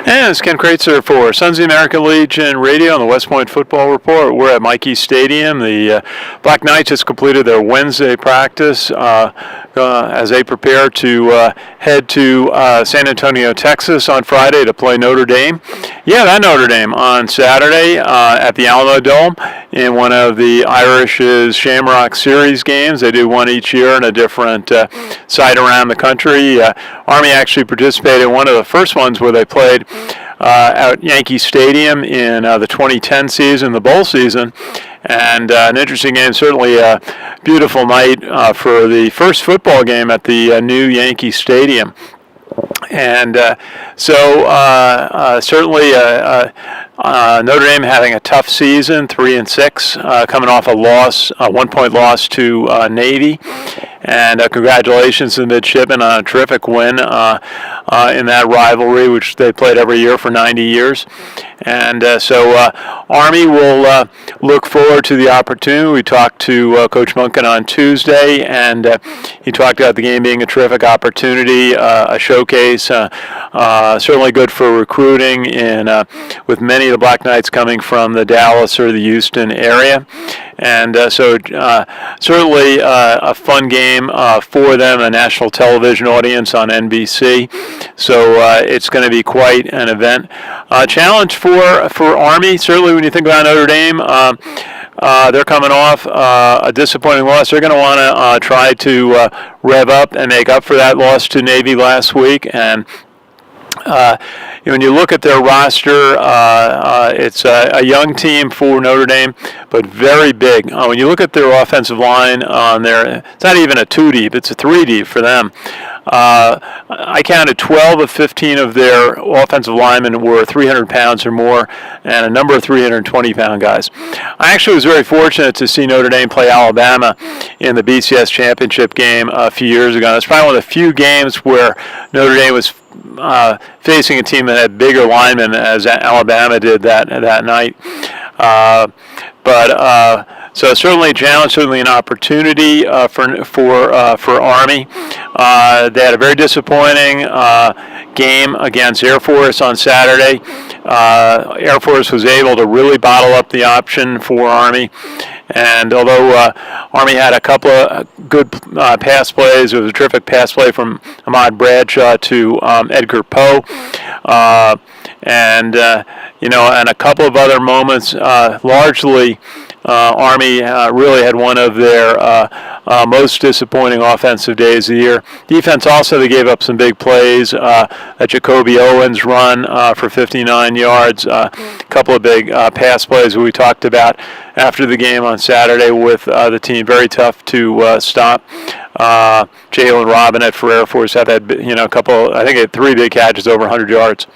And it's Ken Kraetzer for Sons of the American Legion Radio on the West Point Football Report. We're at Michie Stadium. The Black Knights just completed their Wednesday practice as they prepare to head to San Antonio, Texas on Friday to play Notre Dame. Yeah, that Notre Dame on Saturday at the Alamo-Dome in one of the Irish's Shamrock Series games. They do one each year in a different site around the country. Army actually participated in one of the first ones where they played at Yankee Stadium in the 2010 season, the bowl season, and an interesting game, certainly a beautiful night for the first football game at the new Yankee Stadium. And certainly Notre Dame having a tough season, 3-6, coming off a 1-point loss to Navy. And congratulations to the midshipmen on a terrific win in that rivalry, which they played every year for 90 years. And Army will look forward to the opportunity. We talked to Coach Munkin on Tuesday, and he talked about the game being a terrific opportunity, a showcase, certainly good for recruiting, with many of the Black Knights coming from the Dallas or the Houston area. And certainly a fun game for them, a national television audience on NBC. So it's going to be quite an event. Challenge for Army, certainly when you think about Notre Dame, they're coming off a disappointing loss. They're going to want to try to rev up and make up for that loss to Navy last week. And when you look at their roster, it's a young team for Notre Dame, but very big. When you look at their offensive line on there, it's not even a 2-deep, it's a 3-deep for them. I counted 12 of 15 of their offensive linemen were 300 pounds or more, and a number of 320-pound guys. I actually was very fortunate to see Notre Dame play Alabama in the BCS championship game a few years ago. It's probably one of the few games where Notre Dame was facing a team that had bigger linemen as Alabama did that night. So certainly a challenge, certainly an opportunity for Army. They had a very disappointing game against Air Force on Saturday. Air Force was able to really bottle up the option for Army. And although Army had a couple of good pass plays, it was a terrific pass play from Ahmad Bradshaw to Edgar Poe. And a couple of other moments, largely Army really had one of their most disappointing offensive days of the year. Defense also, they gave up some big plays. That Jacoby Owens run for 59 yards, a couple of big pass plays we talked about after the game on Saturday with the team. Very tough to stop. Jalen Robinette for Air Force had a couple, I think he had 3 big catches over 100 yards.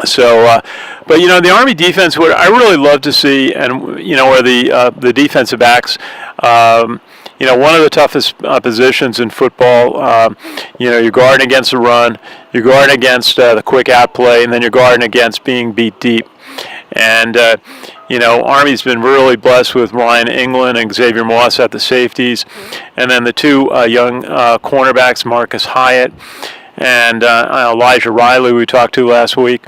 So, but the Army defense, what I really love to see, and where the defensive backs, one of the toughest positions in football. You're guarding against the run, you're guarding against the quick out play, and then you're guarding against being beat deep. And Army's been really blessed with Ryan England and Xavier Moss at the safeties, and then the 2 young cornerbacks, Marcus Hyatt and Elijah Riley, we talked to last week,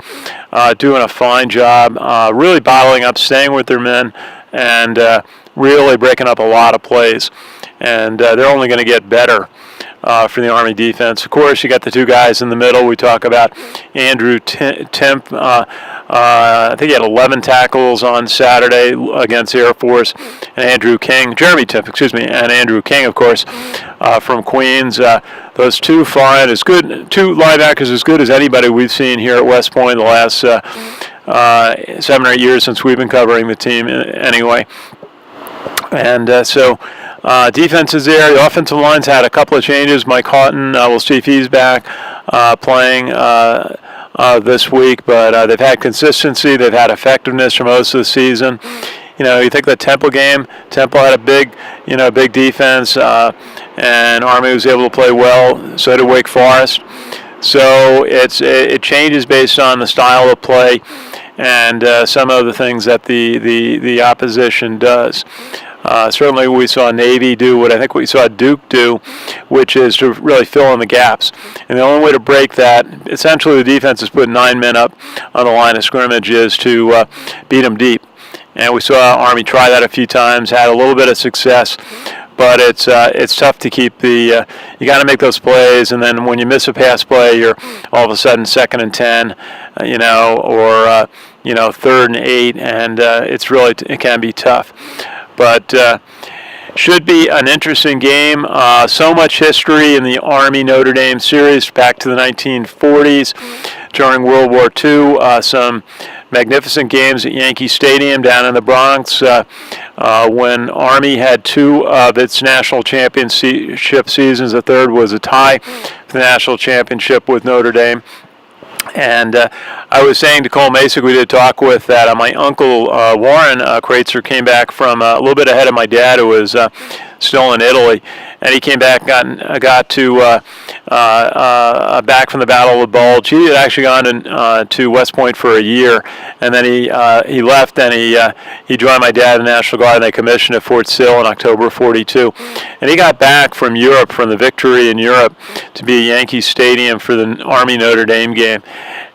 doing a fine job, really bottling up, staying with their men, and really breaking up a lot of plays. And they're only going to get better for the Army defense. Of course, you got the 2 guys in the middle. We talk about Andrew Timp. I think he had 11 tackles on Saturday against Air Force, and Jeremy Timp, and Andrew King, of course, from Queens. Those 2 fine, as good, 2 linebackers as good as anybody we've seen here at West Point the last 7 or 8 years since we've been covering the team anyway. And defense is there. The offensive line's had a couple of changes. Mike Houghton, we'll see if he's back playing this week, but they've had consistency. They've had effectiveness for most of the season. You think the Temple game, Temple had a big defense, and Army was able to play well. So did Wake Forest. So it changes based on the style of play and some of the things that the opposition does. Certainly we saw Navy do what I think we saw Duke do, which is to really fill in the gaps. And the only way to break that, essentially the defense is putting 9 men up on the line of scrimmage, is to beat them deep. And we saw Army try that a few times, had a little bit of success. But it's tough to keep the you got to make those plays, and then when you miss a pass play, you're all of a sudden 2nd and 10, or 3rd and 8, and it can be tough. But should be an interesting game. So much history in the Army-Notre Dame series back to the 1940s during World War II. Some magnificent games at Yankee Stadium down in the Bronx when Army had 2 of its national championship seasons. The third was a tie for the national championship with Notre Dame. And I was saying to Cole Masick, we did talk with that. My uncle Warren Kraetzer came back from a little bit ahead of my dad, who was still in Italy, and he came back, got to back from the Battle of the Bulge. He had actually gone to West Point for a year, and then he left, and he joined my dad in the National Guard, and they commissioned at Fort Sill in October of '42. And he got back from Europe, from the victory in Europe, to be at Yankee Stadium for the Army-Notre Dame game.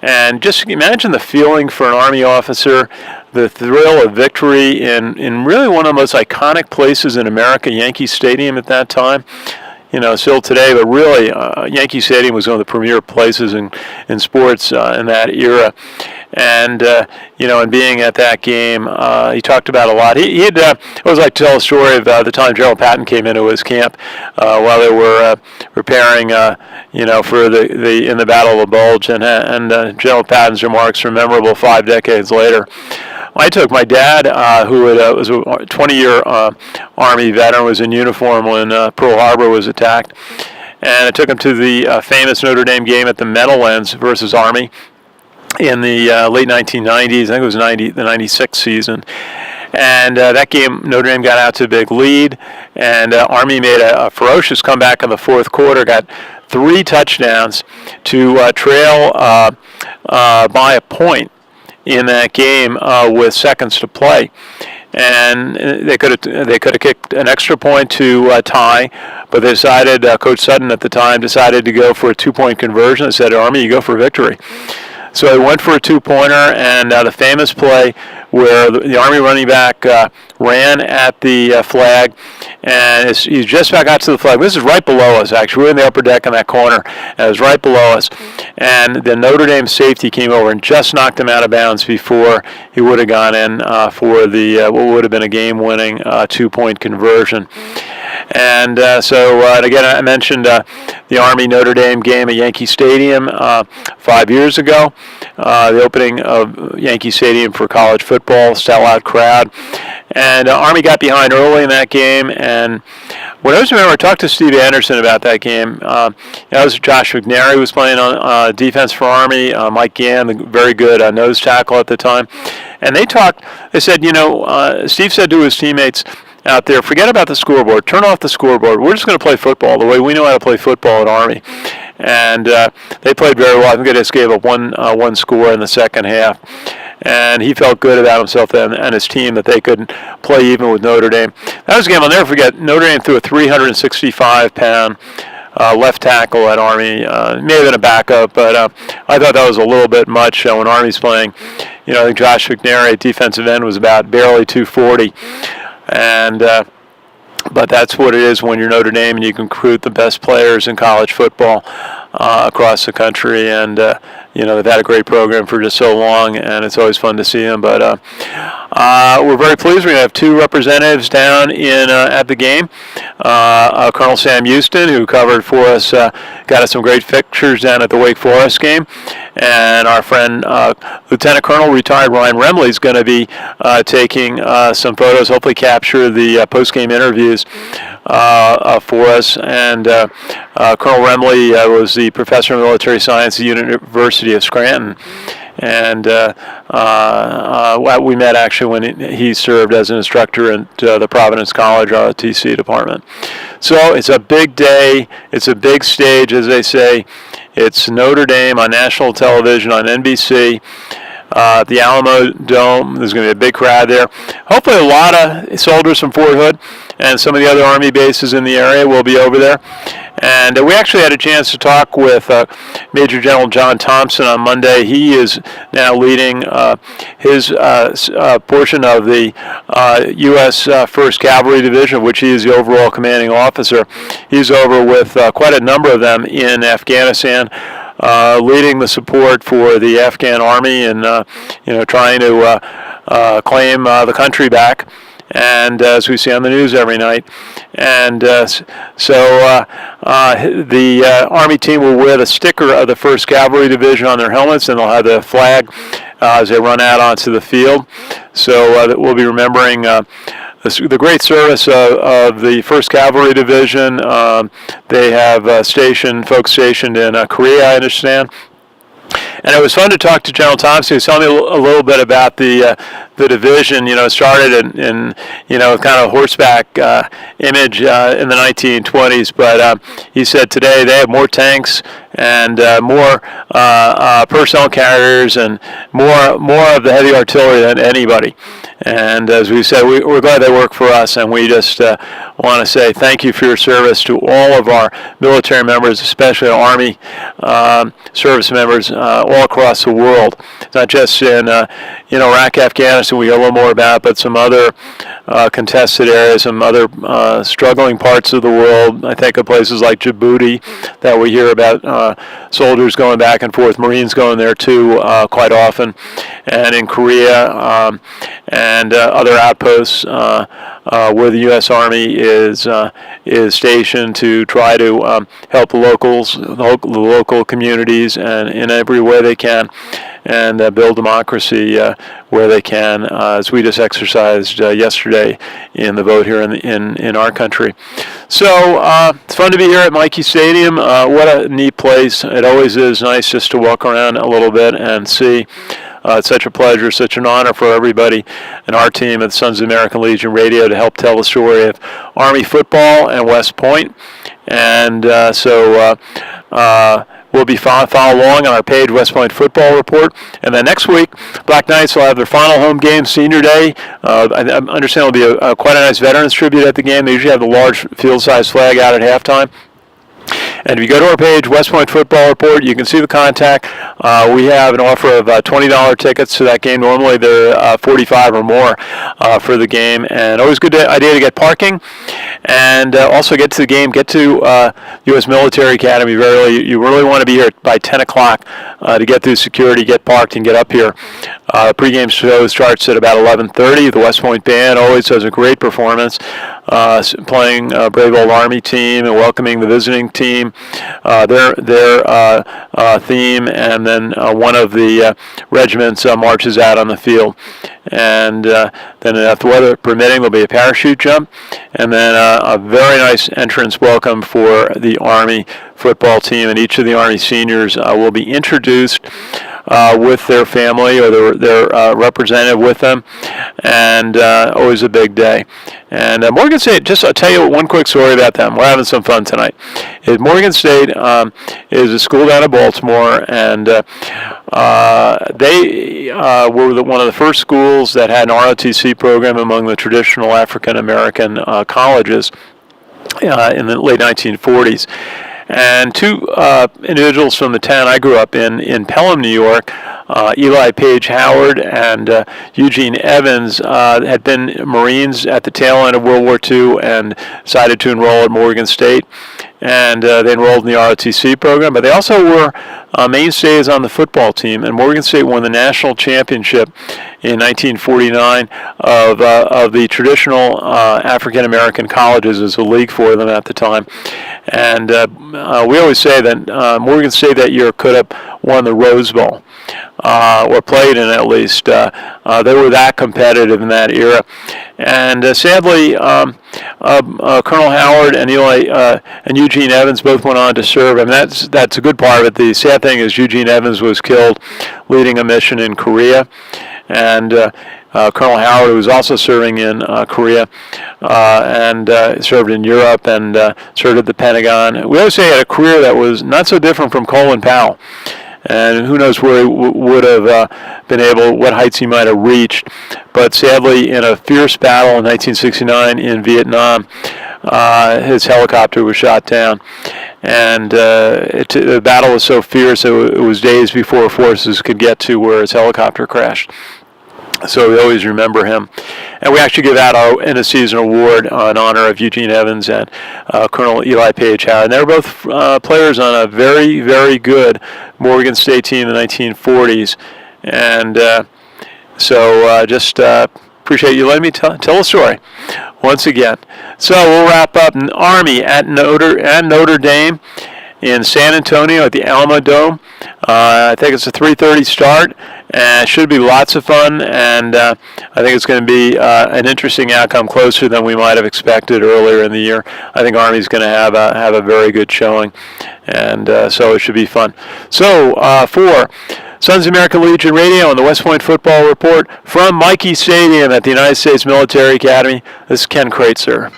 And just imagine the feeling for an Army officer, the thrill of victory in really one of the most iconic places in America, Yankee Stadium at that time. Still today, but really, Yankee Stadium was one of the premier places in sports in that era. And, and being at that game, he talked about a lot. I always like to tell a story of the time General Patton came into his camp while they were preparing, for the in the Battle of the Bulge. And General Patton's remarks are memorable 5 decades later. I took my dad, who was a 20-year Army veteran, was in uniform when Pearl Harbor was attacked, and I took him to the famous Notre Dame game at the Meadowlands versus Army in the late 1990s. I think it was the 96 season. And that game, Notre Dame got out to a big lead, and Army made a ferocious comeback in the fourth quarter, got 3 touchdowns to trail by a point in that game with seconds to play. And they could have kicked an extra point to tie, but they decided, Coach Sutton at the time decided to go for a 2-point conversion. They said, Army, you go for victory. So they went for a 2-pointer, and the famous play where the Army running back ran at the flag, and he just about got to the flag. This is right below us, actually. We're in the upper deck in that corner, and it was right below us. And the Notre Dame safety came over and just knocked him out of bounds before he would have gone in for the what would have been a game-winning 2-point conversion. And and again, I mentioned the Army-Notre Dame game at Yankee Stadium 5 years ago, the opening of Yankee Stadium for college football, sellout crowd. And Army got behind early in that game. And what I always remember, I talked to Steve Anderson about that game. That was Josh McNary was playing on defense for Army, Mike Gann, the very good nose tackle at the time. And they said, Steve said to his teammates out there, forget about the scoreboard, turn off the scoreboard. We're just going to play football the way we know how to play football at Army. And they played very well. I think they just gave up one score in the second half. And he felt good about himself and his team that they could play even with Notre Dame. That was a game I'll never forget. Notre Dame threw a 365-pound left tackle at Army. It may have been a backup, but I thought that was a little bit much when Army's playing. I think Josh McNary at defensive end was about barely 240. And but that's what it is when you're Notre Dame and you can recruit the best players in college football across the country. And they've had a great program for just so long, and it's always fun to see them. But we're very pleased. We're going to have 2 representatives down in at the game. Colonel Sam Houston, who covered for us, got us some great pictures down at the Wake Forest game. And our friend Lieutenant Colonel retired Ryan Remley is going to be taking some photos, hopefully capture the post-game interviews for us. And Colonel Remley was the professor of military science at the University of Scranton. And we met actually when he served as an instructor at the Providence College ROTC department. So it's a big day. It's a big stage, as they say. It's Notre Dame on national television on NBC. the Alamo Dome. There's going to be a big crowd there. Hopefully a lot of soldiers from Fort Hood and some of the other Army bases in the area will be over there. And we actually had a chance to talk with Major General John Thompson on Monday. He is now leading his portion of the U.S. 1st Cavalry Division, of which he is the overall commanding officer. He's over with quite a number of them in Afghanistan, leading the support for the Afghan Army and trying to claim the country back. And as we see on the news every night. And the Army team will wear the sticker of the 1st Cavalry Division on their helmets, and they'll have the flag as they run out onto the field. So we'll be remembering the great service of the 1st Cavalry Division. They have folks stationed in Korea, I understand. And it was fun to talk to General Thompson. He was telling me a little bit about the division. It started in kind of horseback image in the 1920s, but he said today they have more tanks and more personnel carriers and more of the heavy artillery than anybody. And as we said, we're glad they work for us, and we just want to say thank you for your service to all of our military members, especially our Army service members all across the world. Not just in Iraq, Afghanistan, we hear a little more about, but some other contested areas, some other struggling parts of the world. I think of places like Djibouti that we hear about soldiers going back and forth, Marines going there too quite often, and in Korea and other outposts where the U.S. Army is stationed to try to help the locals, the local communities, and in every way they can, and build democracy where they can, as we just exercised yesterday in the vote here in our country. So it's fun to be here at Michie Stadium. What a neat place. It always is nice just to walk around a little bit and see. It's such a pleasure, such an honor for everybody and our team at Sons of American Legion Radio to help tell the story of Army football and West Point. And we'll be follow along on our page, West Point Football Report. And then next week, Black Knights will have their final home game, Senior Day. I understand there'll be quite a nice Veterans Tribute at the game. They usually have the large field-size flag out at halftime. And if you go to our page, West Point Football Report, you can see the contact. We have an offer of $20 tickets to that game. Normally they're $45 or more for the game. And always a good idea to get parking. And also get to the game, get to U.S. Military Academy very early. You really want to be here by 10 o'clock to get through security, get parked, and get up here. Pre-game show starts at about 11:30. The West Point Band always does a great performance, playing Brave Old Army team and welcoming the visiting team, their theme, and then one of the regiments marches out on the field. And then if the weather permitting, there'll be a parachute jump, and then a very nice entrance welcome for the Army football team, and each of the Army seniors will be introduced with their family or their representative with them, and always a big day. And Morgan State, I'll tell you one quick story about them. We're having some fun tonight. Morgan State is a school down in Baltimore, and they were one of the first schools that had an ROTC program among the traditional African-American colleges in the late 1940s. And two individuals from the town I grew up in Pelham, New York, Eli Page Howard and Eugene Evans, had been Marines at the tail end of World War II and decided to enroll at Morgan State. And they enrolled in the ROTC program, but they also were mainstays on the football team. And Morgan State won the national championship in 1949 of the traditional African-American colleges as a league for them at the time. And we always say that Morgan State that year could have won the Rose Bowl, or played in at least. They were that competitive in that era. And sadly, Colonel Howard and Eli and Eugene Evans both went on to serve. I mean, that's a good part of it. The sad thing is Eugene Evans was killed leading a mission in Korea. And Colonel Howard, who was also serving in Korea and served in Europe and served at the Pentagon. We always say he had a career that was not so different from Colin Powell. and who knows where he would have been able, what heights he might have reached. But sadly, in a fierce battle in 1969 in Vietnam, his helicopter was shot down. And the battle was so fierce, it was days before forces could get to where his helicopter crashed. So we always remember him. And we actually give out our end-of-season award in honor of Eugene Evans and Colonel Eli Page Howard. And they were both players on a very, very good Morgan State team in the 1940s. And so just appreciate you letting me tell the story once again. So we'll wrap up. Army at Notre Dame in San Antonio at the Alamo Dome. I think it's a 3:30 start, and it should be lots of fun, and I think it's going to be an interesting outcome, closer than we might have expected earlier in the year. I think Army's going to have a very good showing, and so it should be fun. So for Sons of American Legion Radio and the West Point Football Report from Mikey Stadium at the United States Military Academy, this is Ken Kraetzer.